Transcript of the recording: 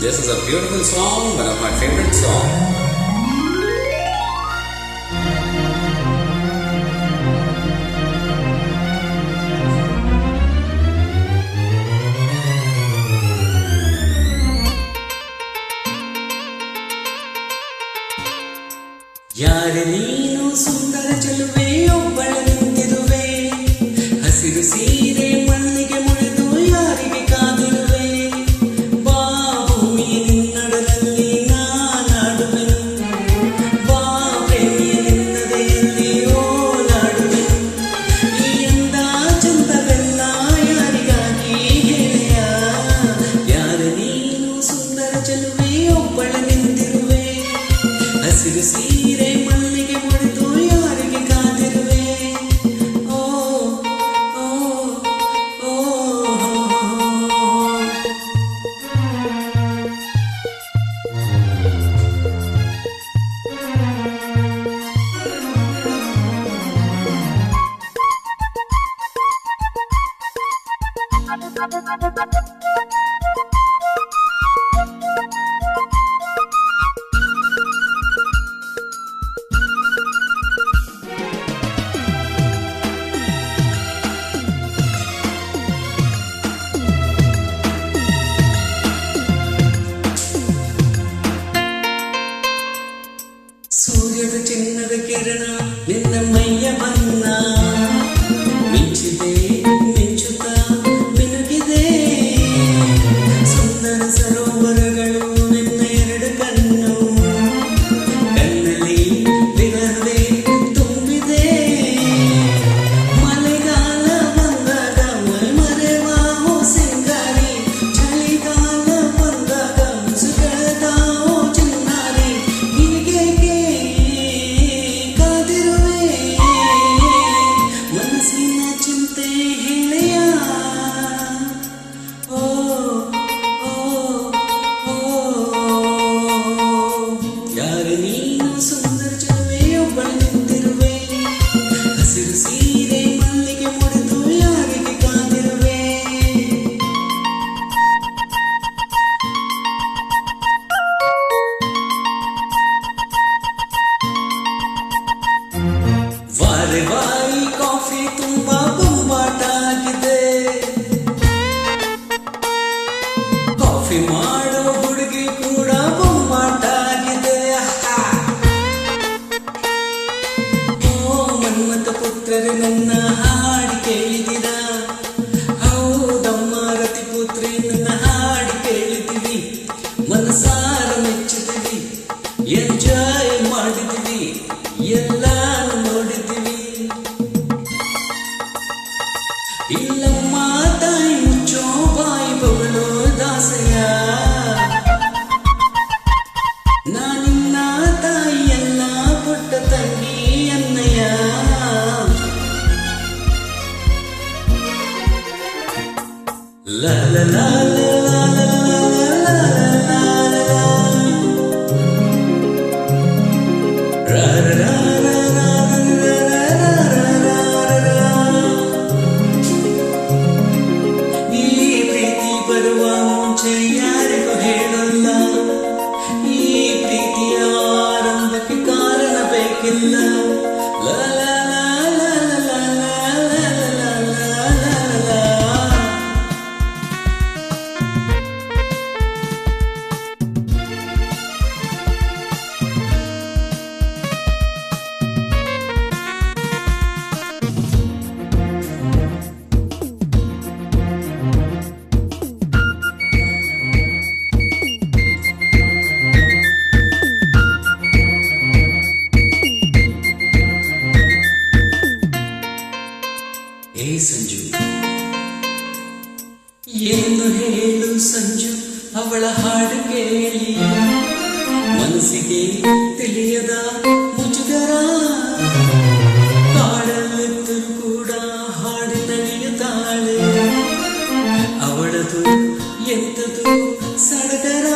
This is a beautiful song, one of my favorite songs. ಯಾರೆ ನೀನು ಸುಂದರ ಚೆಲುವೆ ಒಬ್ಬಳ ನಿಂತಿರುವೆ ಹಸಿರು ಸೀರೆ ಮಣ್ಣಿಗೆ ಮುಳಿದು ಯಾರಿಗೆ ಕಾದಿರುವೆ ಬಾ ಭೂಮಿಯ ನಿನ್ನಡಲಲ್ಲಿ ನಾನಾಡುವೆನು ಬಾ ಪ್ರೇಮಿಯ ನಿನ್ನದೆಯಲ್ಲಿ ಓಲಾಡುವೆನು ಈ ಅಂದ ಚಂದವೆಲ್ಲ ಯಾರಿಗಾಗಿ ಹೇಳೆಯ ಯಾರೆ ನೀನು ಸುಂದರ ಚೆಲುವೆ ಒಬ್ಬಳ ನಿಂತಿರುವೆ ಹಸಿರು ಸೀರೆ ಮಲ್ಲಿಗೆ ಮುಡಿದು ಯಾರಿಗೆ ಕಾದಿರುವೆ ಓ ಓ ಓ ಸೂರ್ಯದ ಚಿನ್ನದ ಕಿರಣ ನಿನ್ನ ಮೈಯ ಬಣ್ಣ ಮಿಂಚಿದೆ ಮಿಂಚುತ್ತ ಮಿನುಗಿದೆ ಸುಂದರ ಸರೋವರಗಳು ನಿನ್ನ ಎರಡು ಕಣ್ಣು ಕಣ್ಣಲ್ಲಿ ವಿರಹವೇ ತುಂಬಿದೆ ಮಳೆಗಾಲ ಬಂದಾಗ ಮರೆವಾಹೋ ಸಿಂಗಾರಿ ಚಳಿಗಾಲ ಬಂದಾಗ ಮುಸುಗಳದಾವೋ ಚಿನ್ನಾರಿ ಹೀಗೆ ಕಾದಿರುವೆ ಮನಸ್ಸಿನ ಚಿಂತೆ ಹೇಳೆಯ ಓ ಓ ಓ ಯಾರೆ ನೀನು ಸುಂದರ ಚೆಲುವೆ ಒಬ್ಬಳು ನಿಂತಿರುವೆ ಹಸಿರು ಸೀರೆ ಮಲ್ಲಿಗೆ ಮುಡಿದು ಯಾರಿಗೆ ಕಾದಿರುವೆ ವಾರೆ ವಾಯಿ ಕಾಫಿ ತುಂಬಾ ಬೊಂಬಾಟ ಆಗಿದೆ ಕಾಫಿ ಮಾಡೋ ಹುಡುಗಿ ಕೂಡ ಬೊಂಬಾಟ ಆಗಿದೆ ಓ ಮನ್ಮಥ ಪುತ್ರರು ನನ್ನ ಹಾಡಿ ಕೇಳಿದಿರ ಹೌದಮ್ಮ ರತಿಪುತ್ರಿ ನನ್ನ ಹಾಡಿ ಕೇಳಿದಿವಿ ಮನಸಾರ ಮೆಚ್ಚಿದಿವಿ ಎಂಜಾಯ್ ಮಾಡಿದಿವಿ ಎಲ್ಲ ನೋಡಿದಿವಿ ಇಲ್ಲಮ್ಮ ತಾಯಿ ಮುಚ್ಚೋ ಬಾಯಿ ಬಗಳು ದಾಸೆಯ ನಾನಿನ್ನ ತಾಯಿಯಲ್ಲ ಪುಟ್ಟ ತಂಗಿ ಅನ್ನಯ್ಯ ಲ ಲ ಲ ಲ ಲ ಯಾರಿಗೂ ಹೇಳಲ್ಲ ಈ ಪ್ರೀತಿಯ ಆರಂಭಕ್ಕೆ ಕಾರಣ ಬೇಕಿಲ್ಲ ಲ ಲ ಲ ಲ ಲ ಲ ಲ ಲ. ಏ ಸಂಜು ಏನು ಹೇಳು ಸಂಜು ಅವಳ ಹಾಡು ಕೇಳಿ ಮನಸ್ಸಿಗೆ ತಿಳಿಯದ ಮುಜುಗರ ಕಾಡಲ್ಲಿದ್ದರೂ ಕೂಡ ಹಾಡು ನಡೆಯುತ್ತಾಳೆ ಅವಳದು ಎಂತದು ಸಡಗರ